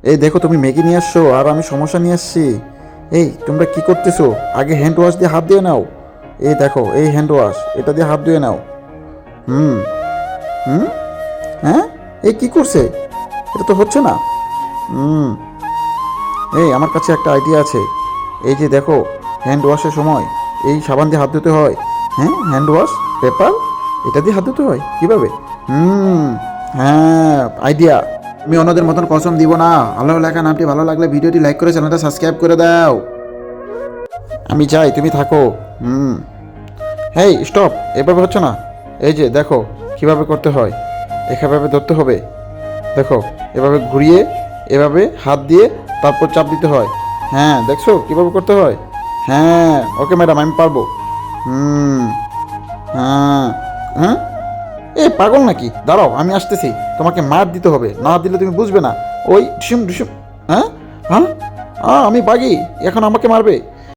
এই দেখো, তুমি ম্যাগি নিয়ে আসছো আর আমি সমস্যা নিয়ে আসছি। এই তোমরা কি করতেছো? আগে হ্যান্ড ওয়াশ দিয়ে হাত দিয়ে নাও। এই দেখো, এই হ্যান্ড ওয়াশ, এটা দিয়ে হাত ধুয়ে নাও। হুম। হুম। হ্যাঁ, এই কি করছে? এটা তো হচ্ছে না। হুম। এই আমার কাছে একটা আইডিয়া আছে। এই যে দেখো, হ্যান্ড ওয়াশের সময় এই সাবান দিয়ে হাত ধুতে হয়। হ্যাঁ, হ্যান্ড ওয়াশ পেপার, এটা দিয়ে হাত ধুতে হয় কিভাবে? হুম। হ্যাঁ, আইডিয়া। আমি অন্যদের মতন কসম দিব না। আল্লাহ লেখা নামটি ভালো লাগলে ভিডিওটি লাইক করে চ্যানেলটা সাবস্ক্রাইব করে দাও। আমি চাই তুমি থাকো। হুম। হেই স্টপ, এভাবে হচ্ছে না। এই যে দেখো কিভাবে করতে হয়, এভাবে ধরতে হবে। দেখো, এভাবে ঘুরিয়ে এভাবে হাত দিয়ে তারপর চাপ দিতে হয়। হ্যাঁ, দেখছো কিভাবে করতে হয়? হ্যাঁ, ওকে ম্যাডাম, আমি পারবো। হুম। হ্যাঁ। হ্যাঁ। এ পাগল নাকি? দাঁড়াও, আমি আসতেছি। তোমাকে মার দিতে হবে, না দিলে তুমি বুঝবে না। ওই ঢিসুম ঢিসুম। হ্যাঁ। হ্যাঁ। আমি বাগি, এখন আমাকে মারবে?